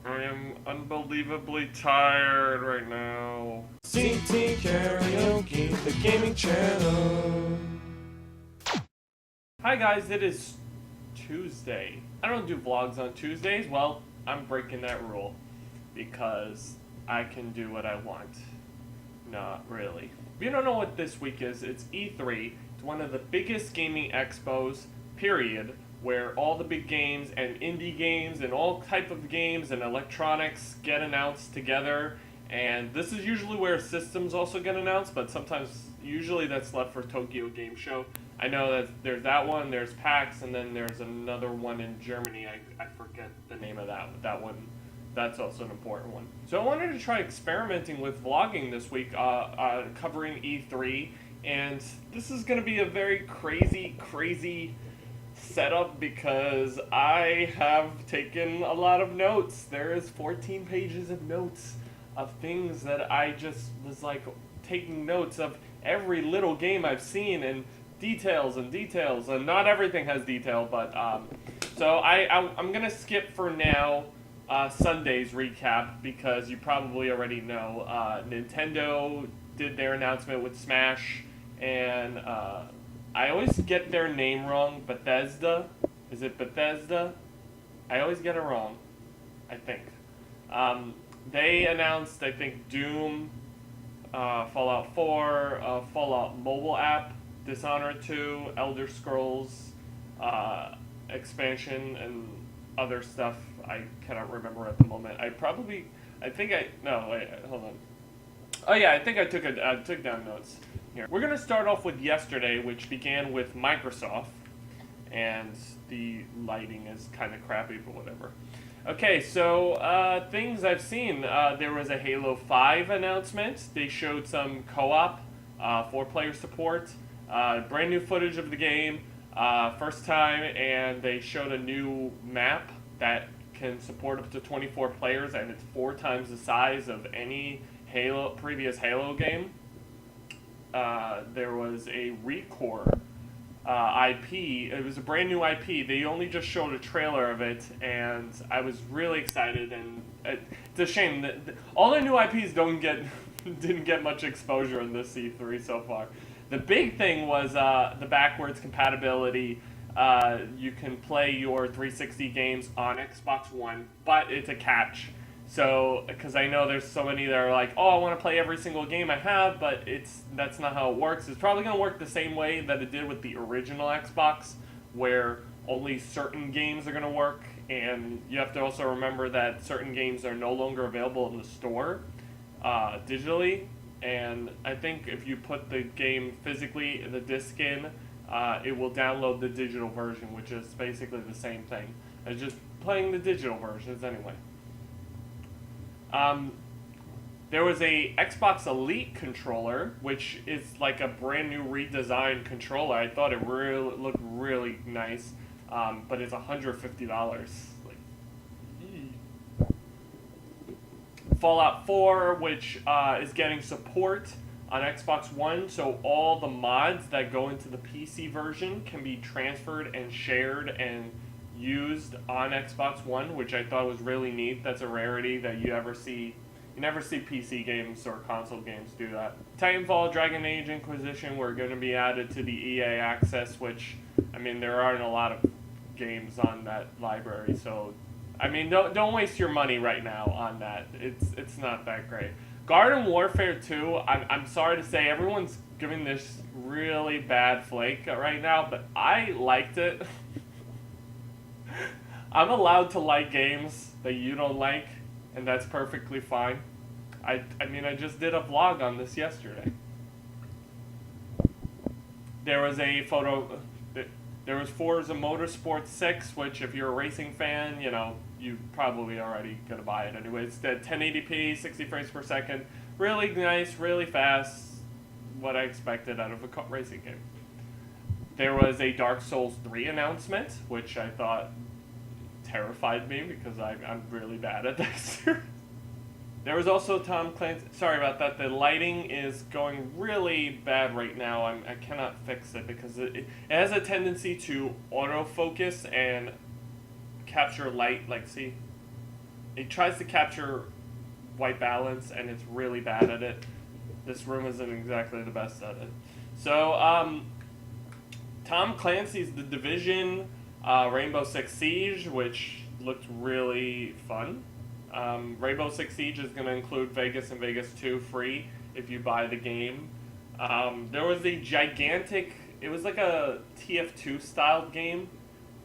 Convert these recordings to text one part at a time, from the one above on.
I am unbelievably tired right now. CTKaraoke, the gaming channel. Hi guys, it is Tuesday. I don't do vlogs on Tuesdays. Well, I'm breaking that rule because I can do what I want. Not really. If you don't know what this week is, it's E3. It's one of the biggest gaming expos, period, where all the big games and indie games and all type of games and electronics get announced together. And this is usually where systems also get announced, but usually that's left for Tokyo Game Show. I know that there's that one, there's PAX, and then there's another one in Germany. I forget the name of that one. That's also an important one. So I wanted to try experimenting with vlogging this week, covering E3, and this is going to be a very crazy setup because I have taken a lot of notes. There is 14 pages of notes of things that I just was like taking notes of every little game I've seen and details, and not everything has detail, but so I'm gonna skip for now Sunday's recap because you probably already know Nintendo did their announcement with Smash, and I always get their name wrong. Bethesda, is it Bethesda? I always get it wrong, I think. They announced, I think, Doom, Fallout 4, Fallout mobile app, Dishonored 2, Elder Scrolls expansion, and other stuff I cannot remember at the moment. No, wait, hold on. Oh yeah, I think I took down notes here. We're gonna start off with yesterday, which began with Microsoft, and the lighting is kind of crappy, but whatever. Okay, so things I've seen. There was a Halo 5 announcement. They showed some co-op, 4-player support, brand new footage of the game, first time, and they showed a new map that can support up to 24 players, and it's 4 times the size of any previous Halo game. There was a Recore IP. It was a brand new IP. They only just showed a trailer of it, and I was really excited. And it's a shame that all the new IPs didn't get much exposure in this C3 so far. The big thing was the backwards compatibility. You can play your 360 games on Xbox One, but it's a catch. So, because I know there's so many that are like, oh, I want to play every single game I have, but that's not how it works. It's probably going to work the same way that it did with the original Xbox, where only certain games are going to work, and you have to also remember that certain games are no longer available in the store digitally, and I think if you put the game physically, the disc in, it will download the digital version, which is basically the same thing as just playing the digital versions anyway. There was a Xbox Elite controller, which is like a brand new redesigned controller. I thought it looked really nice, but it's $150. Fallout 4, which is getting support on Xbox One, so all the mods that go into the PC version can be transferred and shared and used on Xbox One, which I thought was really neat. That's a rarity that you never see PC games or console games do that. Titanfall, Dragon Age Inquisition were going to be added to the EA Access, which, I mean, there aren't a lot of games on that library, so, I mean, don't waste your money right now on that. It's not that great. Garden Warfare 2, I'm sorry to say, everyone's giving this really bad flake right now, but I liked it. I'm allowed to like games that you don't like, and that's perfectly fine. I mean, I just did a vlog on this yesterday. There was Forza Motorsport 6, which if you're a racing fan, you probably already gonna buy it anyway. It's at 1080p, 60 frames per second. Really nice, really fast. What I expected out of a racing game. There was a Dark Souls 3 announcement, which I thought terrified me because I'm really bad at this. There was also Tom Clancy. Sorry about that. The lighting is going really bad right now. I cannot fix it because it has a tendency to autofocus and capture light. Like, see, it tries to capture white balance, and it's really bad at it. This room isn't exactly the best at it. So, Tom Clancy's The Division, Rainbow Six Siege, which looked really fun. Rainbow Six Siege is going to include Vegas and Vegas 2 free if you buy the game. There was a gigantic, it was like a TF2 style game.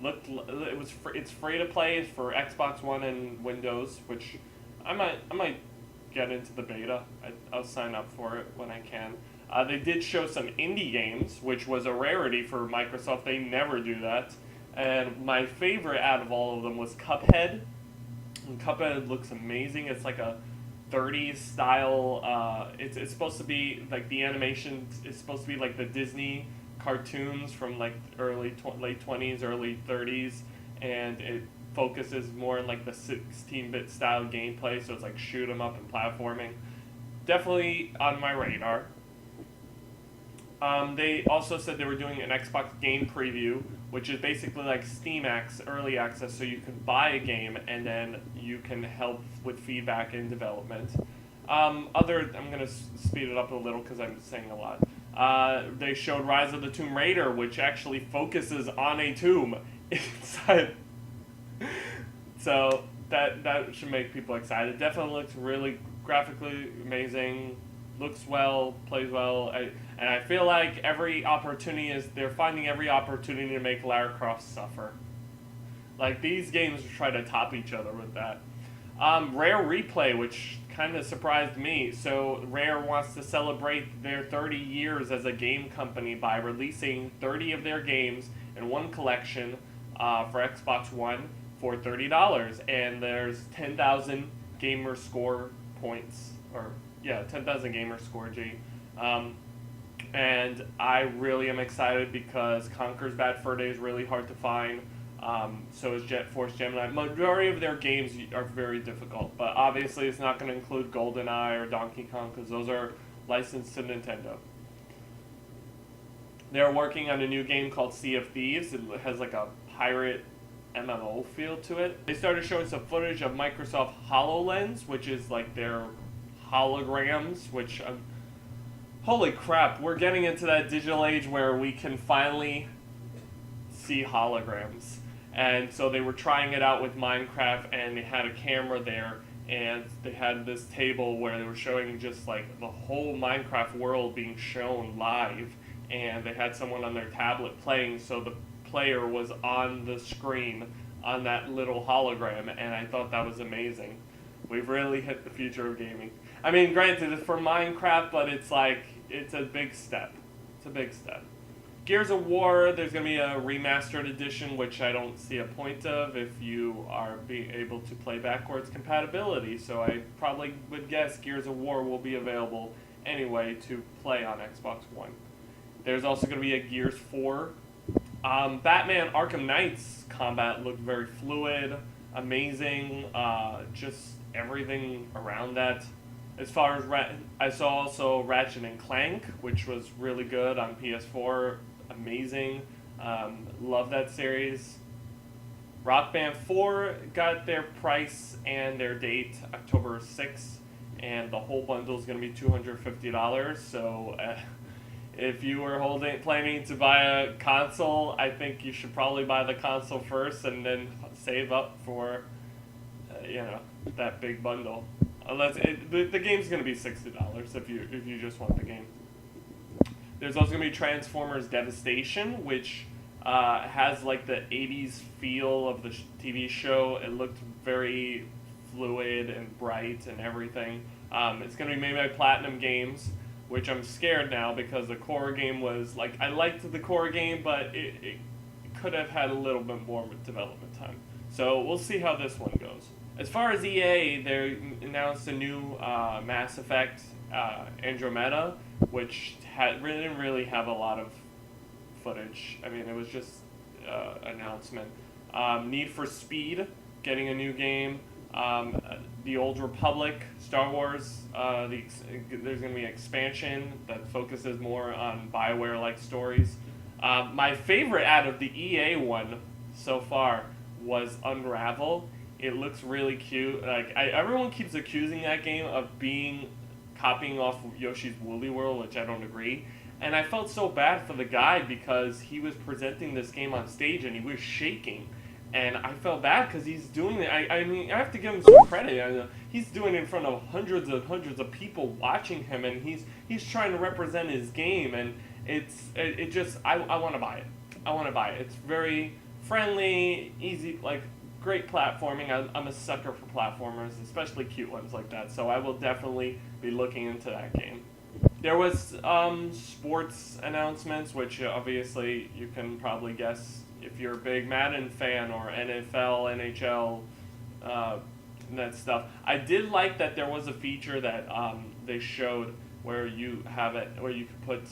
It's free to play for Xbox One and Windows, which I might get into the beta. I'll sign up for it when I can. They did show some indie games, which was a rarity for Microsoft. They never do that. And my favorite out of all of them was Cuphead. And Cuphead looks amazing. It's like a 30s style. It's supposed to be like the animation is supposed to be like the Disney cartoons from like late 20s, early 30s, and it focuses more on like the 16-bit style gameplay. So it's like shoot 'em up and platforming. Definitely on my radar. They also said they were doing an Xbox game preview, which is basically like Steam early access, so you can buy a game and then you can help with feedback and development. I'm going to speed it up a little because I'm saying a lot. They showed Rise of the Tomb Raider, which actually focuses on a tomb inside. So that should make people excited. Definitely looks really graphically amazing, looks well, plays well. And I feel like they're finding every opportunity to make Lara Croft suffer. Like, these games try to top each other with that. Rare Replay, which kind of surprised me. So Rare wants to celebrate their 30 years as a game company by releasing 30 of their games in one collection for Xbox One for $30. And there's 10,000 gamer score points. 10,000 gamer score, and I really am excited because Conker's Bad Fur Day is really hard to find. So is Jet Force Gemini. Majority of their games are very difficult, but obviously it's not going to include GoldenEye or Donkey Kong because those are licensed to Nintendo. They're working on a new game called Sea of Thieves. It has like a pirate MMO feel to it. They started showing some footage of Microsoft HoloLens, which is like their holograms, which holy crap, we're getting into that digital age where we can finally see holograms. And so they were trying it out with Minecraft, and they had a camera there, and they had this table where they were showing just like the whole Minecraft world being shown live, and they had someone on their tablet playing, so the player was on the screen on that little hologram, and I thought that was amazing. We've really hit the future of gaming. I mean, granted, it's for Minecraft, but it's a big step. It's a big step. Gears of War, there's going to be a remastered edition, which I don't see a point of if you are being able to play backwards compatibility. So I probably would guess Gears of War will be available anyway to play on Xbox One. There's also going to be a Gears 4. Batman Arkham Knight's combat looked very fluid, amazing, just everything around that. As far as I saw also Ratchet and Clank, which was really good on PS4, amazing. Love that series. Rock Band 4 got their price and their date October 6th, and the whole bundle is going to be $250. So if you were planning to buy a console, I think you should probably buy the console first and then save up for that big bundle. Unless the game's going to be $60 if you just want the game. There's also going to be Transformers Devastation, which has like the 80s feel of the TV show. It looked very fluid and bright and everything. It's going to be made by Platinum Games, which I'm scared now because the core game was like, I liked the core game, but it could have had a little bit more development time. So we'll see how this one goes. As far as EA, they announced a new Mass Effect Andromeda, which didn't really have a lot of footage. I mean, it was just announcement. Need for Speed, getting a new game. The Old Republic, Star Wars, there's going to be an expansion that focuses more on BioWare-like stories. My favorite out of the EA one so far was Unravel. It looks really cute. Like everyone keeps accusing that game of copying off Yoshi's Woolly World, which I don't agree. And I felt so bad for the guy because he was presenting this game on stage and he was shaking. And I felt bad because he's doing it. I mean, I have to give him some credit. He's doing it in front of hundreds of people watching him, and he's trying to represent his game. And it just I want to buy it. I want to buy it. It's very friendly, easy, like great platforming. I'm a sucker for platformers, especially cute ones like that. So I will definitely be looking into that game. There was sports announcements, which obviously you can probably guess if you're a big Madden fan or NFL, NHL, that stuff. I did like that there was a feature that they showed where you have it, where you can put,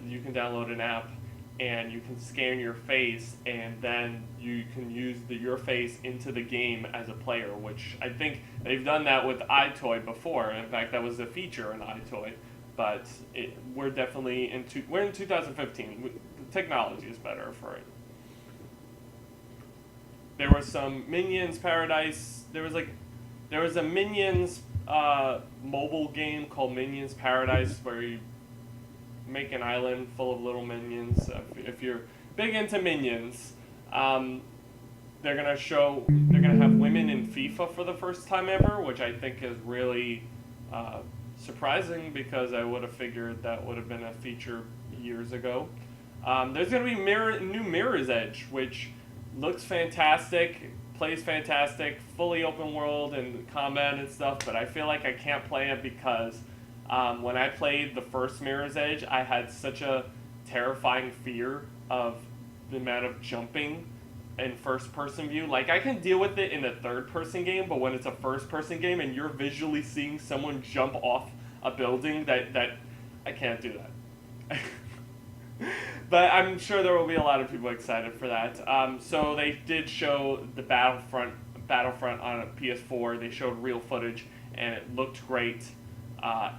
you can download an app and you can scan your face, and then you can use your face into the game as a player, which I think they've done that with iToy before. In fact, that was a feature in iToy. But we're definitely we're in 2015. The technology is better for it. There was some Minions Paradise. There was a Minions mobile game called Minions Paradise where you make an island full of little minions. If you're big into Minions, they're gonna have women in FIFA for the first time ever, which I think is really surprising because I would have figured that would have been a feature years ago. There's going to be new Mirror's Edge, which looks fantastic, plays fantastic, fully open world and combat and stuff, but I feel like I can't play it because when I played the first Mirror's Edge, I had such a terrifying fear of the amount of jumping in first-person view. Like, I can deal with it in a third-person game, but when it's a first-person game and you're visually seeing someone jump off a building, that I can't do that. But I'm sure there will be a lot of people excited for that. So they did show the Battlefront on a PS4. They showed real footage, and it looked great.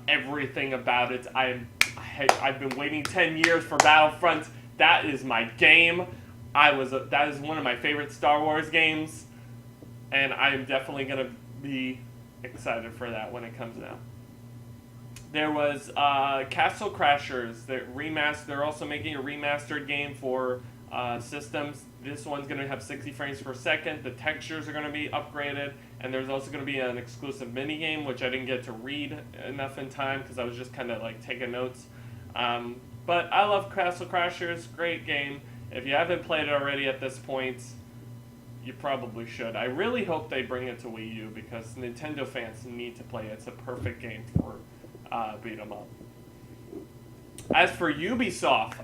Everything about it. I've been waiting 10 years for Battlefront. That is my game. That is one of my favorite Star Wars games, and I am definitely going to be excited for that when it comes out. There was Castle Crashers that remastered. They're also making a remastered game for systems. This one's going to have 60 frames per second. The textures are going to be upgraded, and there's also going to be an exclusive mini game, which I didn't get to read enough in time because I was just kind of like taking notes. But I love Castle Crashers. Great game. If you haven't played it already at this point, you probably should. I really hope they bring it to Wii U because Nintendo fans need to play it. It's a perfect game for beat 'em up. As for Ubisoft,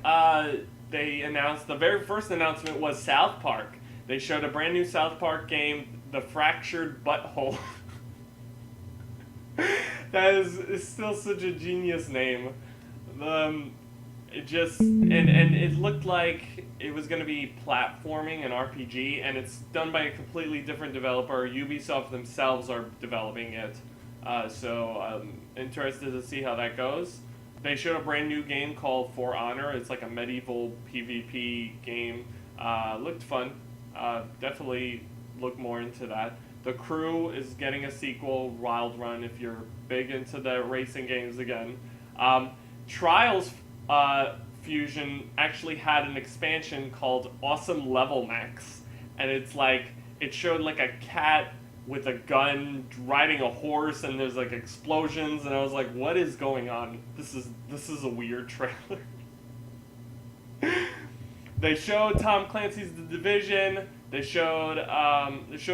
they announced, the very first announcement was South Park. They showed a brand new South Park game, The Fractured Butthole. That is still such a genius name. And it looked like it was going to be platforming and RPG, and it's done by a completely different developer. Ubisoft themselves are developing it, so I'm interested to see how that goes. They showed a brand new game called For Honor. It's like a medieval PvP game. Looked fun. Definitely look more into that. The Crew is getting a sequel, Wild Run, if you're big into the racing games again. Trials Fusion actually had an expansion called Awesome Level Max, and it's like, it showed like a cat with a gun riding a horse, and there's like explosions, and I was like, what is going on? This is a weird trailer. They showed Tom Clancy's The Division. They showed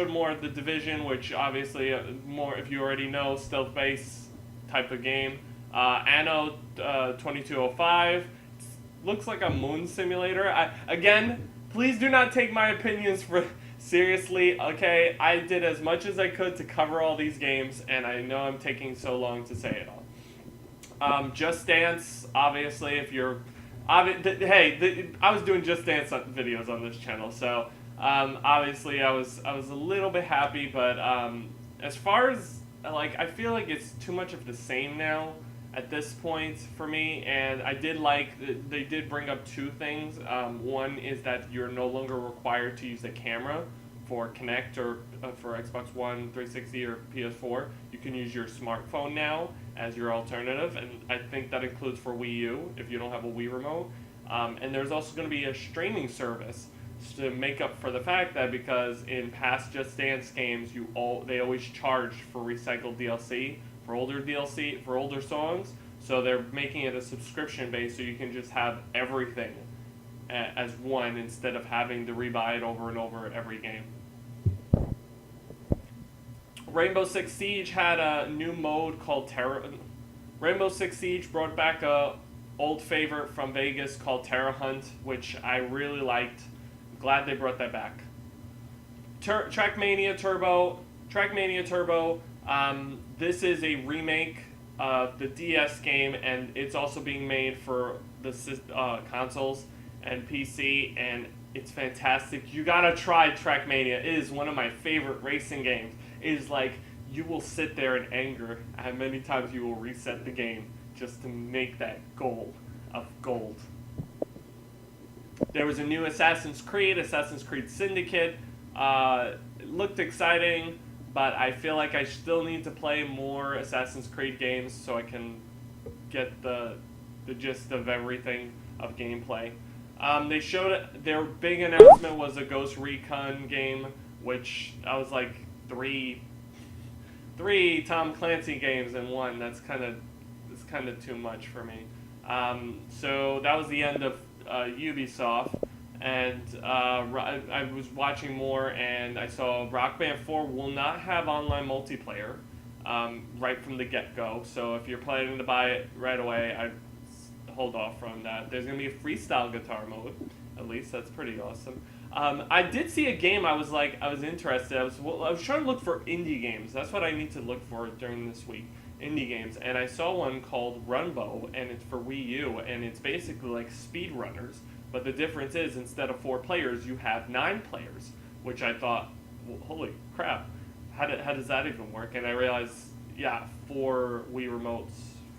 more of The Division, which obviously more, if you already know, stealth-based type of game. Anno 2205 looks like a moon simulator. Again, please do not take my opinions seriously. Okay, I did as much as I could to cover all these games, and I know I'm taking so long to say it all. Just Dance, obviously, if you're... I was doing Just Dance videos on this channel, so obviously I was a little bit happy, but as far as, like, I feel like it's too much of the same now at this point for me, and I did like, they did bring up two things. One is that you're no longer required to use a camera for Kinect or for Xbox One, 360, or PS4. You can use your smartphone now as your alternative, and I think that includes for Wii U if you don't have a Wii remote. And there's also going to be a streaming service to make up for the fact that because in past Just Dance games they always charged for recycled DLC for older songs, so they're making it a subscription base so you can just have everything as one instead of having to rebuy it over and over every game. Rainbow Six Siege had a new mode called Terra. Rainbow Six Siege brought back a old favorite from Vegas called Terra Hunt, which I really liked. Glad they brought that back. Trackmania Turbo. This is a remake of the DS game, and it's also being made for the consoles and PC, and it's fantastic. You gotta try Trackmania. It is one of my favorite racing games. It is like you will sit there in anger at many times you will reset the game just to make that goal of gold. There was a new Assassin's Creed Syndicate. It looked exciting, but I feel like I still need to play more Assassin's Creed games so I can get the gist of everything of gameplay. They showed their big announcement was a Ghost Recon game, which I was like three Tom Clancy games in one. It's kind of too much for me. So that was the end of Ubisoft, and I was watching more, and I saw Rock Band 4 will not have online multiplayer right from the get-go. So if you're planning to buy it right away, I'd hold off from that. There's going to be a freestyle guitar mode, at least. That's pretty awesome. I did see a game I was interested. I was trying to look for indie games. That's what I need to look for during this week. Indie games, and I saw one called Runbow, and it's for Wii U, and it's basically like speedrunners, but the difference is instead of 4 players, you have 9 players, which I thought, well, holy crap, how does that even work? And I realized, 4 Wii remotes,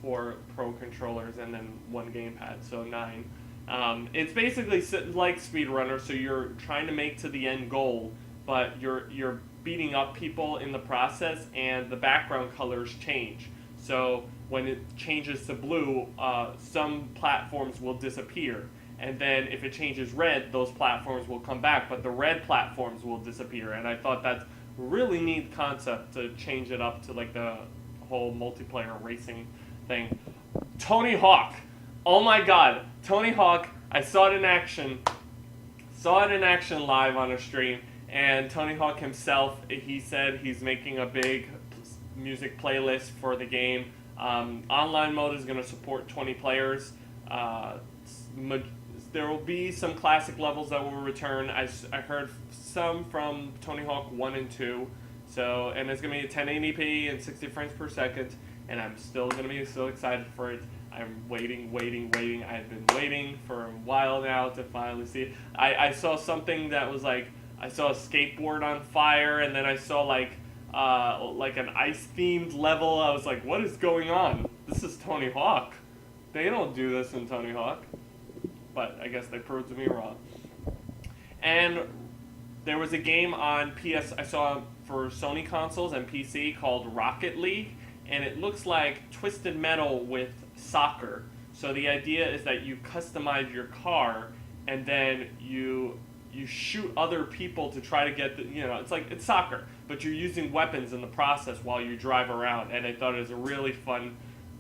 4 Pro controllers, and then 1 gamepad, so 9. It's basically like speedrunner, so you're trying to make to the end goal, but you're beating up people in the process, and the background colors change. So when it changes to blue, some platforms will disappear. And then if it changes red, those platforms will come back, but the red platforms will disappear. And I thought that's a really neat concept to change it up to like the whole multiplayer racing thing. Tony Hawk. Oh my god. Tony Hawk, I saw it in action. Live on a stream. And Tony Hawk himself, he said he's making a big music playlist for the game. Online mode is going to support 20 players. There will be some classic levels that will return. I heard some from Tony Hawk 1 and 2. And it's going to be 1080p and 60 frames per second. And I'm still going to be so excited for it. I'm waiting. I've been waiting for a while now to finally see it. I saw something that was like, I saw a skateboard on fire, and then I saw like an ice-themed level. I was like, what is going on? This is Tony Hawk. They don't do this in Tony Hawk. But I guess they proved me wrong. And there was a game on I saw for Sony consoles and PC called Rocket League, and it looks like Twisted Metal with soccer. So the idea is that you customize your car, and then you shoot other people to try to get it's soccer, but you're using weapons in the process while you drive around, and I thought it was a really fun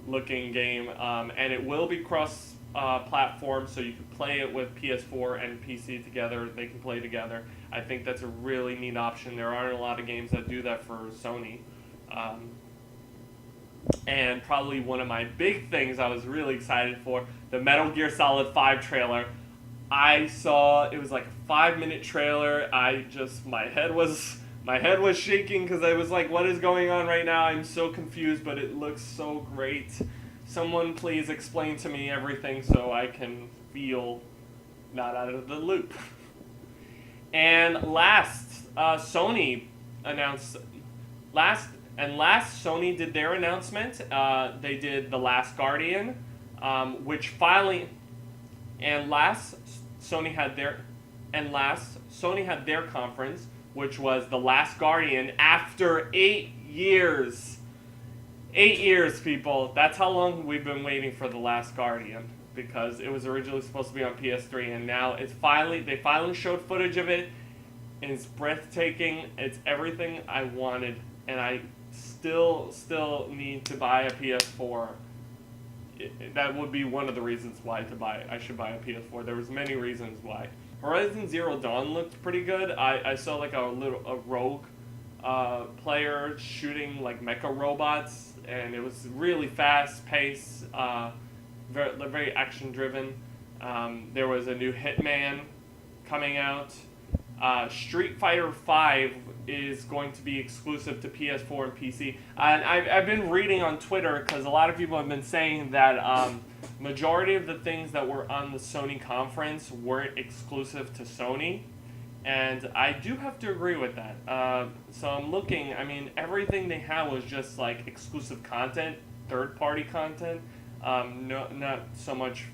looking game, and it will be cross platform, so you can play it with PS4 and PC together. They can play together. I think that's a really neat option. There aren't a lot of games that do that for Sony. And probably one of my big things I was really excited for, the Metal Gear Solid 5 trailer. I saw, it was like a 5-minute trailer. My head was shaking because I was like, what is going on right now? I'm so confused, but it looks so great. Someone please explain to me everything so I can feel not out of the loop. And last, Sony announced, Sony did their announcement. They did The Last Guardian, which finally, Sony had their conference, which was The Last Guardian after 8 years. 8 years, people. That's how long we've been waiting for The Last Guardian, because it was originally supposed to be on PS3, and now they finally showed footage of it, and it's breathtaking. It's everything I wanted, and I still need to buy a PS4. That would be one of the reasons why I should buy a PS4. There was many reasons why. Horizon Zero Dawn looked pretty good. I saw like a rogue player shooting like mecha robots, and it was really fast paced, very action driven. There was a new Hitman coming out. Street Fighter V is going to be exclusive to PS4 and PC. And I've been reading on Twitter, because a lot of people have been saying that majority of the things that were on the Sony conference weren't exclusive to Sony. And I do have to agree with that. So I'm looking, I mean, everything they had was just like exclusive content, third-party content, not so much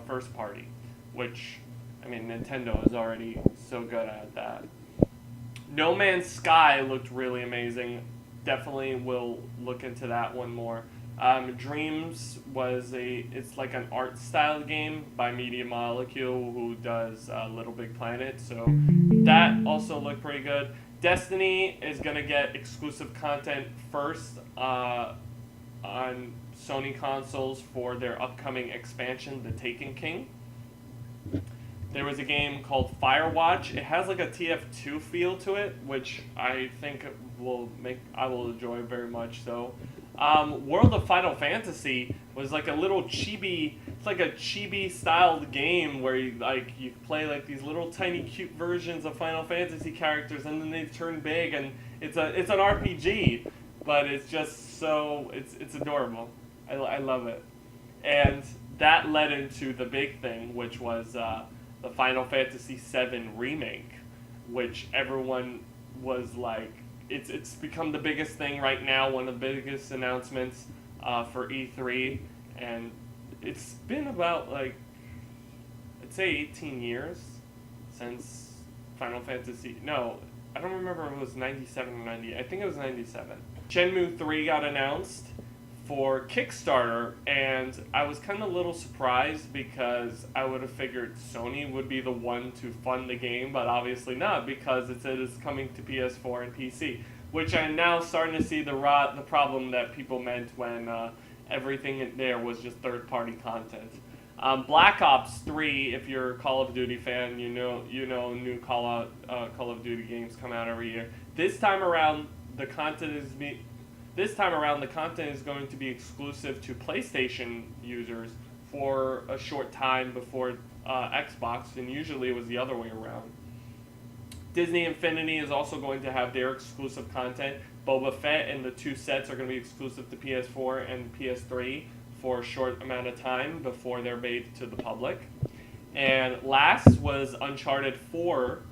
first-party, which, I mean, Nintendo is already so good at that. No Man's Sky looked really amazing. Definitely will look into that one more. Dreams it's like an art style game by Media Molecule, who does Little Big Planet, so that also looked pretty good. Destiny is going to get exclusive content first on Sony consoles for their upcoming expansion, The Taken King. There was a game called Firewatch. It has like a TF2 feel to it, which I think I will enjoy very much so. World of Final Fantasy was like a little chibi, it's like a chibi styled game where you play like these little tiny cute versions of Final Fantasy characters, and then they turn big, and it's an RPG, but it's just so, it's adorable. I love it. And that led into the big thing, which was the Final Fantasy VII Remake, which everyone was like, it's become the biggest thing right now, one of the biggest announcements for E3, and it's been about like, I'd say 18 years since Final Fantasy, no, I don't remember if it was 97 or 90, I think it was 97. Shenmue 3 got announced for Kickstarter, and I was kind of a little surprised, because I would have figured Sony would be the one to fund the game, but obviously not, because it said it's coming to PS4 and PC, which I'm now starting to see the problem that people meant when everything in there was just third-party content. Black Ops 3, if you're a Call of Duty fan, you know new Call of Duty games come out every year. This time around, the content is going to be exclusive to PlayStation users for a short time before Xbox, and usually it was the other way around. Disney Infinity is also going to have their exclusive content. Boba Fett and the two sets are going to be exclusive to PS4 and PS3 for a short amount of time before they're made to the public. And last was Uncharted 4.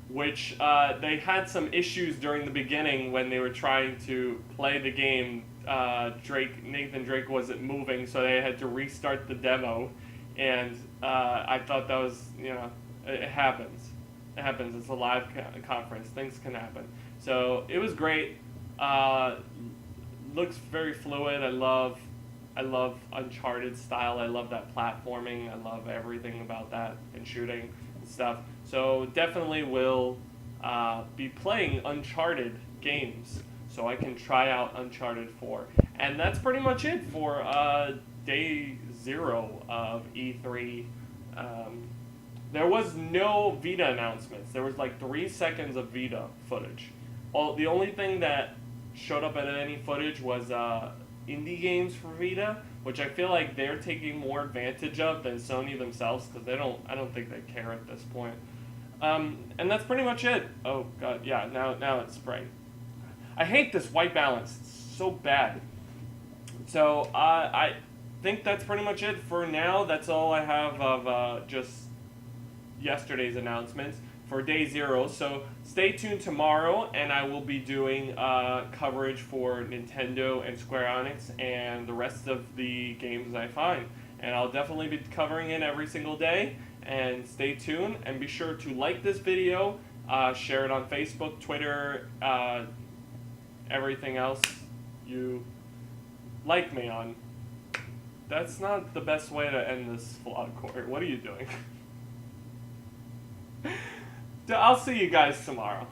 Which they had some issues during the beginning when they were trying to play the game. Nathan Drake wasn't moving, so they had to restart the demo. And I thought that was, it happens. It happens. It's a live conference. Things can happen. So it was great. Looks very fluid. I love Uncharted style. I love that platforming. I love everything about that, and shooting and stuff. So definitely will be playing Uncharted games, so I can try out Uncharted 4. And that's pretty much it for day 0 of E3. There was no Vita announcements. There was like 3 seconds of Vita footage. The only thing that showed up at any footage was indie games for Vita, which I feel like they're taking more advantage of than Sony themselves, because I don't think they care at this point. And that's pretty much it. Oh god, yeah, now it's bright. I hate this white balance. It's so bad. So I think that's pretty much it for now. That's all I have of just yesterday's announcements for day 0. So stay tuned tomorrow, and I will be doing coverage for Nintendo and Square Enix and the rest of the games I find. And I'll definitely be covering it every single day. and stay tuned. And be sure to like this video, share it on Facebook, Twitter, everything else you like me on. That's not the best way to end this vlog, Corey. What are you doing? I'll see you guys tomorrow.